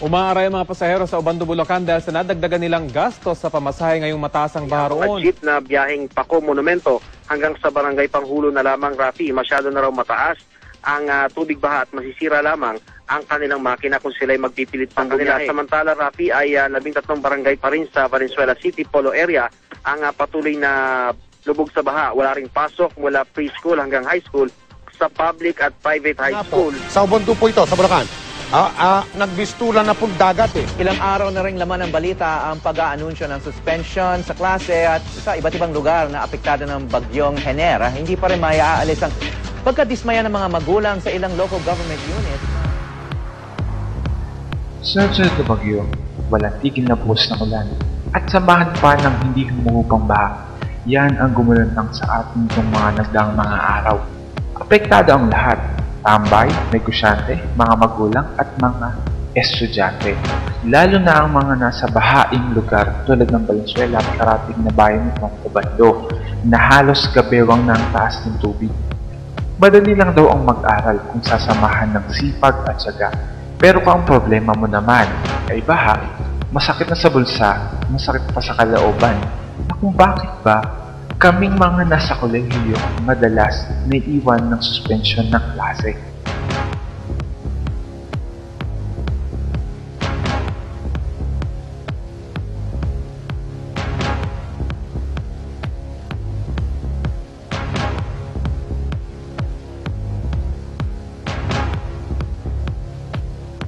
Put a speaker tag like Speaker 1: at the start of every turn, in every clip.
Speaker 1: Umaaray ang mga pasahero sa Obando, Bulacan dahil sa nadagdagan nilang gastos sa pamasahe ngayong mataas ang baha roon.
Speaker 2: Jeep na biyaheng Paco Monumento hanggang sa barangay Panghulo na lamang, Rafi, masyado na raw mataas ang tubig baha at masisira lamang ang kanilang makina kung sila'y magpipilit pang bumiyahe. Samantala, Rafi, ay 13 barangay pa rin sa Valenzuela City, Polo area ang patuloy na lubog sa baha. Wala ring pasok mula preschool hanggang high school sa public at private high school.
Speaker 3: Sa Obando po ito, sa Bulacan. Nagbistulan na po dagat eh.
Speaker 4: Ilang araw na rin laman ng balita ang pag-aanunsyo ng suspension sa klase at sa iba't ibang lugar na apektado ng bagyong Hener. Hindi pa rin maiaalis ang pagkadismaya ng mga magulang sa ilang local government units.
Speaker 5: Sunod na bagyo, walang tigil na buhos ng ulan at samahan pa ng hindi humuhupang baha. Yan ang gumulantang sa ating itong mga nagdaang mga araw. Apektado ang lahat. Tambay, negosyante, mga magulang at mga estudyante. Lalo na ang mga nasa bahaing lugar tulad ng Valenzuela at karating na bayan nitong Obando na halos gabewang na ang taas ng tubig. Madali lang daw ang mag-aral kung sasamahan ng sipag at tiyaga. Pero kung ang problema mo naman ay baha, masakit na sa bulsa, masakit pa sa kalooban. Na kung bakit ba kaming mga nasa kolehiyo madalas naiiwan ng suspension ng klase.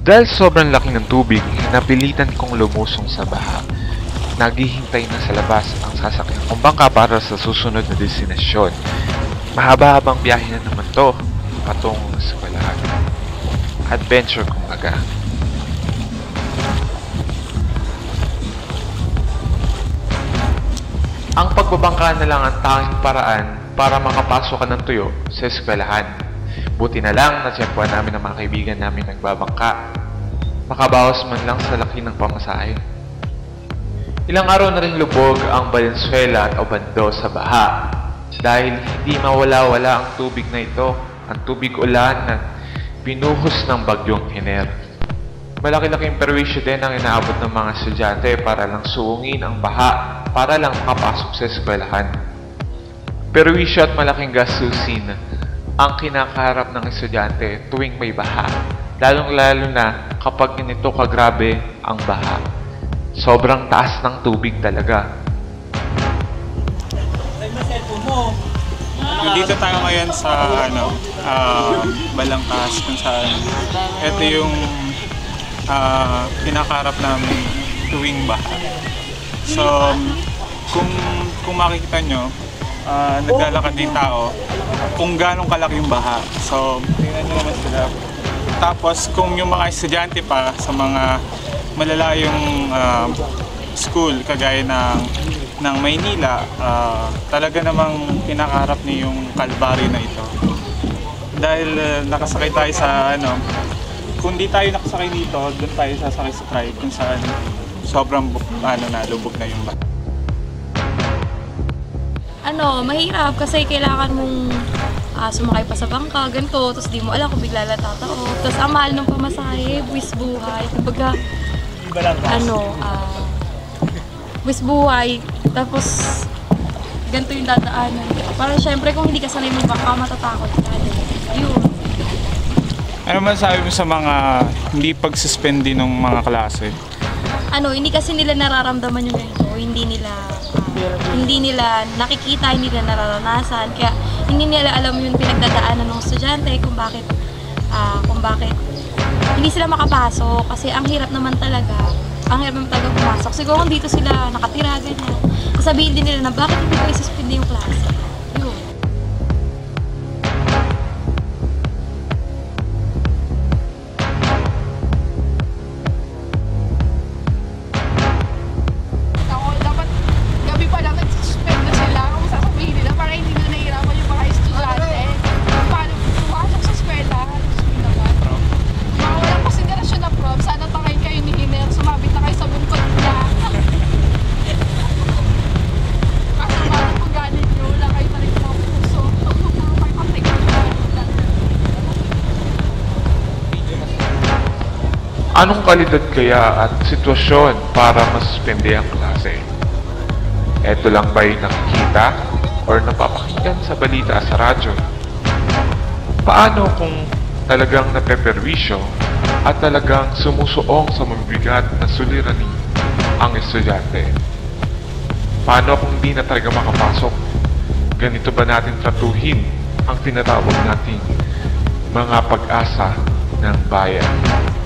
Speaker 5: Dahil sobrang laki ng tubig, napilitan kong lumusong sa baha. Naghihintay na sa labas ang sasakyan kong bangka para sa susunod na destinasyon. Mahaba-habang biyahe na naman to, patungo sa eskwelahan. Adventure kumbaga. Ang pagbabangka na lang ang tanging paraan para makapasok ka ng tuyo sa eskwelahan. Buti na lang na tiyempuan namin ang mga kaibigan namin nagbabangka. Makabawas man lang sa laki ng pamasahe. Ilang araw na rin lubog ang Valenzuela at Obando sa baha dahil hindi mawala-wala ang tubig na ito, ang tubig ulan na binuhos ng bagyong Hener. Malaki-laking perwisyo din ang inaabot ng mga estudyante para lang suungin ang baha para lang makapasok sa eskwelahan. Perwisyo at malaking gastusin ang kinakaharap ng estudyante tuwing may baha, lalong-lalo na kapag ganito kagrabe ang baha. Sobrang taas ng tubig talaga.
Speaker 6: Dito tayo ngayon sa Balangkas kung saan ito yung kinakaharap namin tuwing baha. So kung makikita nyo, naglalakad din tao kung gano'ng kalaki yung baha. So tingnan nyo naman sila. Tapos kung yung mga estudyante pa sa mga malalayong school kagaya ng Maynila, talaga namang kinakaharap niyo yung kalbaryo na ito. Dahil nakasakay tayo sa kung di tayo nakasakay dito, doon tayo sasakay sa Pride kung saan sobrang lubog na yung baha.
Speaker 7: Mahirap kasi kailangan mong sumakay pa sa bangka, ganito, tapos di mo alam kung bigla lang tatao. Tapos ang mahal ng pamasahe, buwis buhay. Kumbaga, buwis buhay, tapos ganito yung dadaanan. Parang syempre kung hindi ka sanay magbangka, matatakot ka. Yun.
Speaker 6: Ano masasabi mo sa mga hindi pag-suspend din ng mga klase?
Speaker 7: Hindi kasi nila nararamdaman yung ganito, hindi nila nakikita, hindi nila nararanasan, kaya hindi nila alam yung pinagdadaanan ng estudyante kung bakit hindi sila makapasok kasi ang hirap naman talaga pumasok. Siguro kung dito sila nakatira, ganyan, sasabihin din nila na bakit hindi ko isuspindi yung klase. Yun.
Speaker 8: Kaso bakit kung galing nyo, wala kayo
Speaker 5: Anong kalidad kaya at sitwasyon para masuspende ang klase? Eto lang ba yung nakikita or napapakinggan sa balita sa radyo? Paano kung talagang napeperwisyo at talagang sumusuong sa mabigat na suliranin ang estudyante? Paano kung hindi na talaga makapasok? Ganito ba natin tratuhin ang tinatawag nating mga pag-asa ng bayan?